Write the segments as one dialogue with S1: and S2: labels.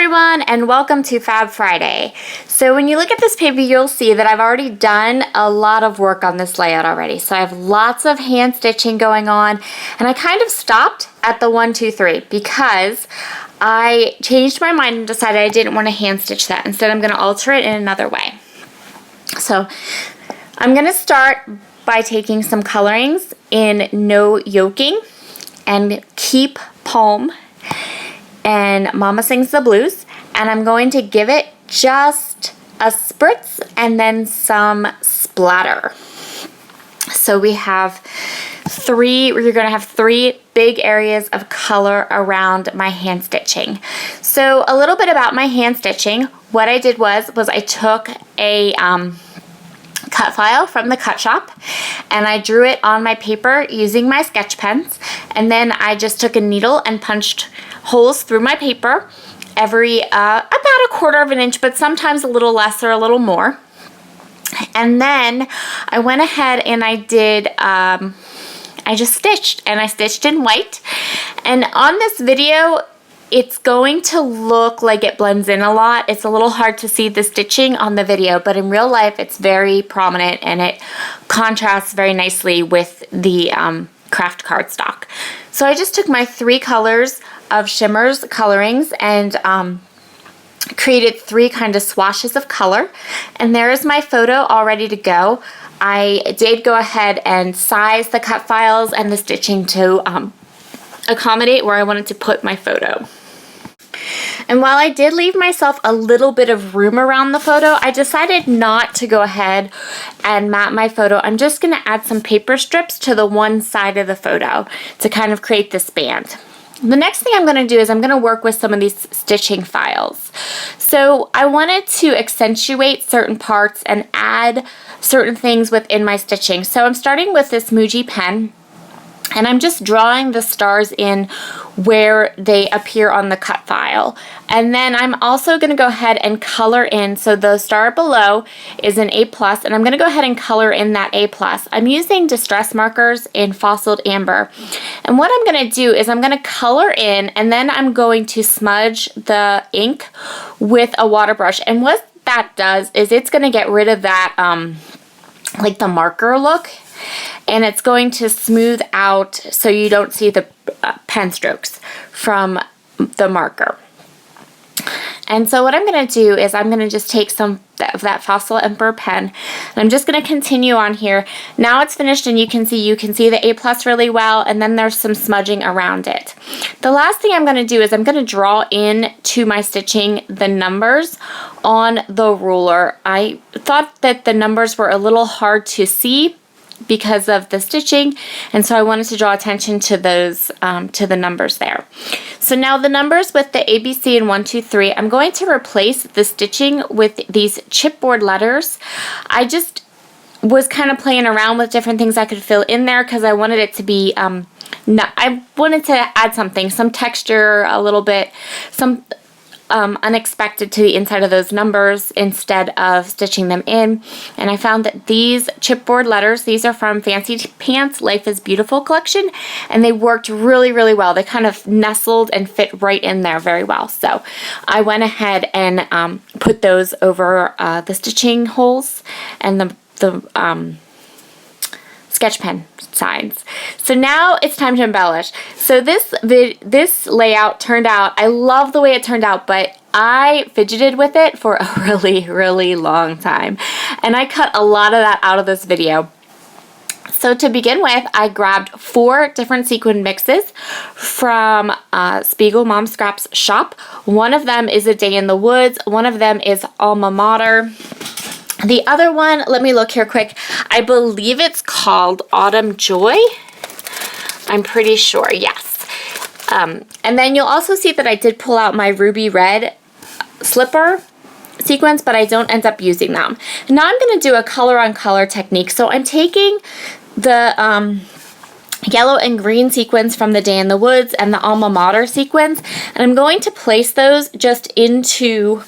S1: everyone, and welcome to Fab Friday. So when you look at this paper, you'll see that I've already done a lot of work on this layout already. So I have lots of hand stitching going on, and I kind of stopped at the 1, 2, 3 because I changed my mind and decided I didn't want to hand stitch that. Instead, I'm going to alter it in another way. So I'm going to start by taking some colorings in No Yoking and Keep Poem and Mama Sings the Blues, and I'm going to give it just a spritz and then some splatter. So we have you're going to have 3 big areas of color around my hand stitching. So a little bit about my hand stitching. What I did was I took a cut file from the cut shop and I drew it on my paper using my sketch pens, and then I just took a needle and punched holes through my paper every about 1/4 of an inch, but sometimes a little less or a little more. And then I went ahead and I did I just stitched, and I stitched in white. And on this video it's going to look like it blends in a lot. It's a little hard to see the stitching on the video, but in real life it's very prominent and it contrasts very nicely with the craft cardstock. So I just took my 3 colors of shimmers colorings and created 3 kind of swashes of color. And there is my photo all ready to go. I did go ahead and size the cut files and the stitching to accommodate where I wanted to put my photo. And while I did leave myself a little bit of room around the photo, I decided not to go ahead and mat my photo. I'm just going to add some paper strips to the one side of the photo to kind of create this band. The next thing I'm going to do is I'm going to work with some of these stitching files. So I wanted to accentuate certain parts and add certain things within my stitching. So I'm starting with this Muji pen, and I'm just drawing the stars in where they appear on the cut file. And then I'm also going to go ahead and color in. So the star below is an A+, and I'm going to go ahead and color in that A+. I'm using distress markers in Fossiled Amber. And what I'm going to do is I'm going to color in, and then I'm going to smudge the ink with a water brush. And what that does is it's going to get rid of that like the marker look, and it's going to smooth out so you don't see the pen strokes from the marker. And so what I'm going to do is I'm going to just take some of that Fossil Emperor pen, and I'm just going to continue on here. Now it's finished, and you can see the A+ really well, and then there's some smudging around it. The last thing I'm going to do is I'm going to draw in to my stitching the numbers on the ruler. I thought that the numbers were a little hard to see because of the stitching, and so I wanted to draw attention to those to the numbers there. So now the numbers with the ABC and 1, 2, 3, I'm going to replace the stitching with these chipboard letters. I just was kind of playing around with different things I could fill in there because I wanted it to be I wanted to add something, some texture, a little bit, some unexpected to the inside of those numbers instead of stitching them in. And I found that these chipboard letters, these are from Fancy Pants Life is Beautiful collection, and they worked really, really well. They kind of nestled and fit right in there very well. So I went ahead and put those over the stitching holes and the sketch pen signs. So now it's time to embellish. So this layout turned out, I love the way it turned out, but I fidgeted with it for a really, really long time. And I cut a lot of that out of this video. So to begin with, I grabbed 4 different sequin mixes from Spiegelmom Scraps shop. One of them is A Day in the Woods. One of them is Alma Mater. The other one, let me look here quick. I believe it's called Autumn Joy. I'm pretty sure, yes. And then you'll also see that I did pull out my ruby red slipper sequins, but I don't end up using them. Now I'm going to do a color on color technique. So I'm taking the yellow and green sequins from the Day in the Woods and the Alma Mater sequins, and I'm going to place those just into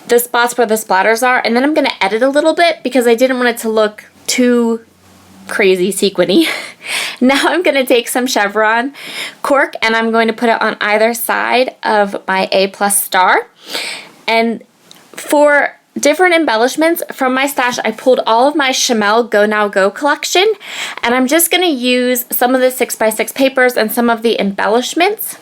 S1: the spots where the splatters are, and then I'm going to edit a little bit because I didn't want it to look too crazy sequiny. Now I'm going to take some chevron cork, and I'm going to put it on either side of my A+ star. And for different embellishments from my stash, I pulled all of my Chamel Go Now Go collection, and I'm just going to use some of the 6x6 papers and some of the embellishments.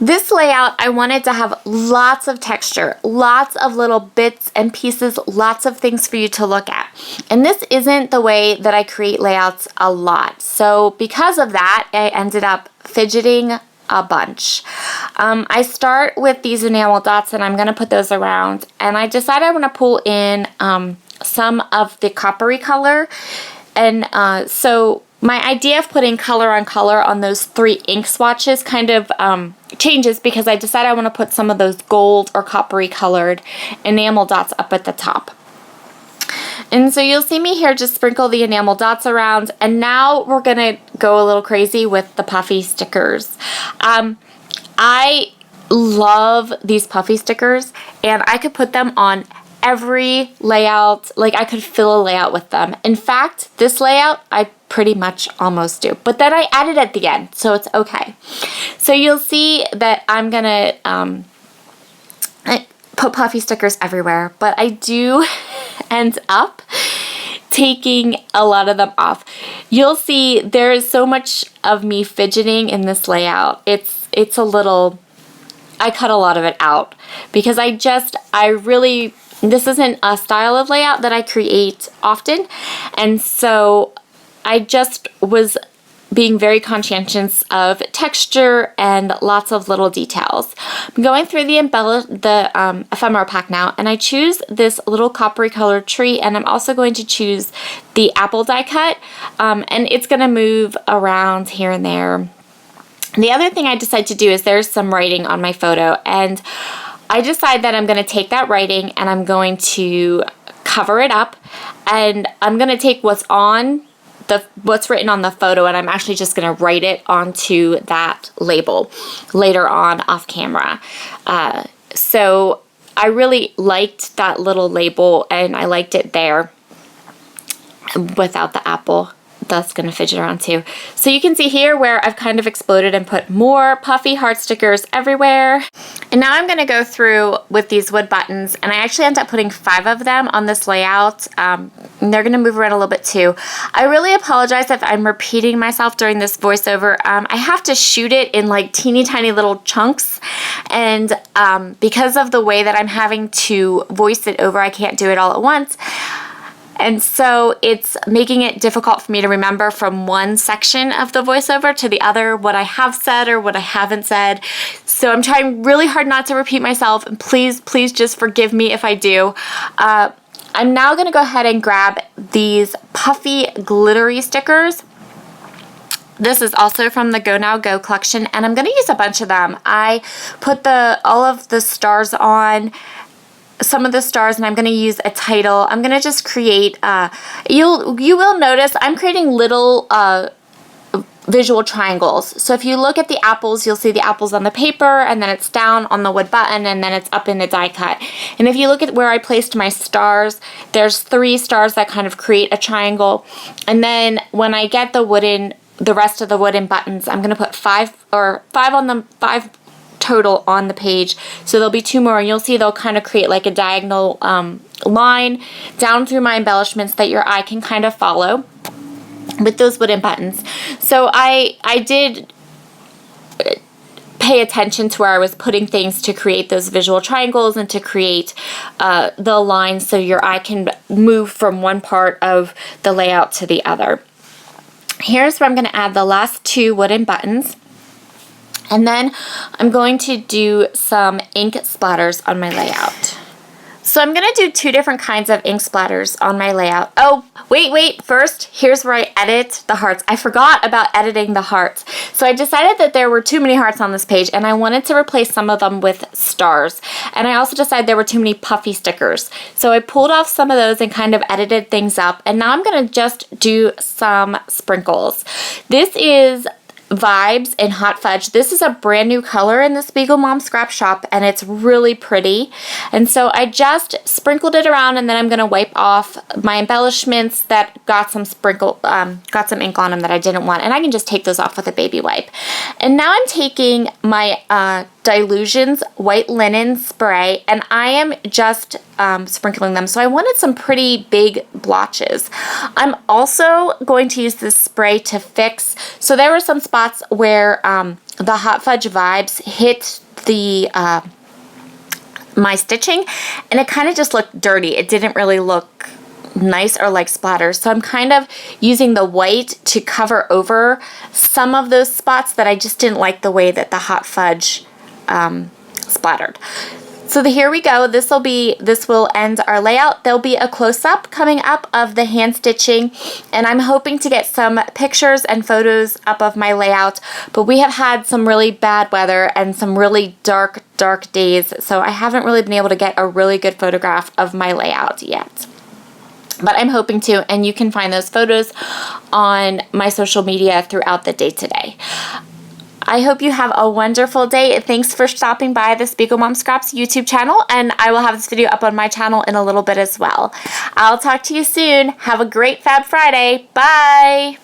S1: This layout, I wanted to have lots of texture, lots of little bits and pieces, lots of things for you to look at. And this isn't the way that I create layouts a lot. So because of that, I ended up fidgeting a bunch. I start with these enamel dots, and I'm going to put those around. And I decided I want to pull in some of the coppery color. And so my idea of putting color on those 3 ink swatches kind of changes, because I decided I want to put some of those gold or coppery colored enamel dots up at the top. And so you'll see me here just sprinkle the enamel dots around, and now we're going to go a little crazy with the puffy stickers. I love these puffy stickers, and I could put them on every layout. Like, I could fill a layout with them. In fact, this layout I pretty much almost do, but then I added at the end, so it's okay. So you'll see that I'm gonna put puffy stickers everywhere, but I do end up taking a lot of them off. You'll see there is so much of me fidgeting in this layout. It's a little, I cut a lot of it out because this isn't a style of layout that I create often, and so I just was being very conscientious of texture and lots of little details. I'm going through the ephemera pack now, and I choose this little coppery colored tree, and I'm also going to choose the apple die cut, and it's going to move around here and there. The other thing I decided to do is there's some writing on my photo, and I decide that I'm going to take that writing and I'm going to cover it up, and I'm going to take what's written on the photo, and I'm actually just going to write it onto that label later on off camera. So I really liked that little label, and I liked it there without the apple. That's going to fidget around too. So you can see here where I've kind of exploded and put more puffy heart stickers everywhere. And now I'm going to go through with these wood buttons, and I actually end up putting 5 of them on this layout. And they're going to move around a little bit too. I really apologize if I'm repeating myself during this voiceover. I have to shoot it in like teeny tiny little chunks, and because of the way that I'm having to voice it over, I can't do it all at once. And so it's making it difficult for me to remember from one section of the voiceover to the other what I have said or what I haven't said. So I'm trying really hard not to repeat myself, and please just forgive me if I do. I'm now going to go ahead and grab these puffy glittery stickers. This is also from the Go Now Go collection, and I'm going to use a bunch of them. I put all of the stars on, some of the stars, and I'm going to use a title. I'm going to just create, you will notice I'm creating little visual triangles. So if you look at the apples, you'll see the apples on the paper, and then it's down on the wood button, and then it's up in the die cut. And if you look at where I placed my stars, there's 3 stars that kind of create a triangle. And then when I get the rest of the wooden buttons, I'm going to put 5 on them, 5 total on the page. So there'll be 2 more, and you'll see they'll kind of create like a diagonal line down through my embellishments that your eye can kind of follow with those wooden buttons. So I did pay attention to where I was putting things to create those visual triangles and to create the lines so your eye can move from one part of the layout to the other. Here's where I'm going to add the last 2 wooden buttons. And then I'm going to do some ink splatters on my layout. So I'm going to do 2 different kinds of ink splatters on my layout. Oh, wait. First, here's where I edit the hearts. I forgot about editing the hearts. So I decided that there were too many hearts on this page, and I wanted to replace some of them with stars. And I also decided there were too many puffy stickers. So I pulled off some of those and kind of edited things up. And now I'm going to just do some sprinkles. This is vibes in Hot Fudge. This is a brand new color in the Spiegelmom scrap shop, and it's really pretty. And so I just sprinkled it around, and then I'm going to wipe off my embellishments that got some got some ink on them that I didn't want, and I can just take those off with a baby wipe. And now I'm taking my Dilutions white linen spray, and I am just sprinkling them. So I wanted some pretty big blotches. I'm also going to use this spray to fix. So there were some spots where the Hot Fudge vibes hit the my stitching, and it kind of just looked dirty. It didn't really look nice or like splatters. So I'm kind of using the white to cover over some of those spots that I just didn't like the way that the Hot Fudge splattered. So here we go. This will end our layout. There'll be a close-up coming up of the hand stitching, and I'm hoping to get some pictures and photos up of my layout, but we have had some really bad weather and some really dark days, so I haven't really been able to get a really good photograph of my layout yet. But I'm hoping to, and you can find those photos on my social media throughout the day today. I hope you have a wonderful day. Thanks for stopping by the Spiegelmom Scraps YouTube channel, and I will have this video up on my channel in a little bit as well. I'll talk to you soon. Have a great Fab Friday. Bye!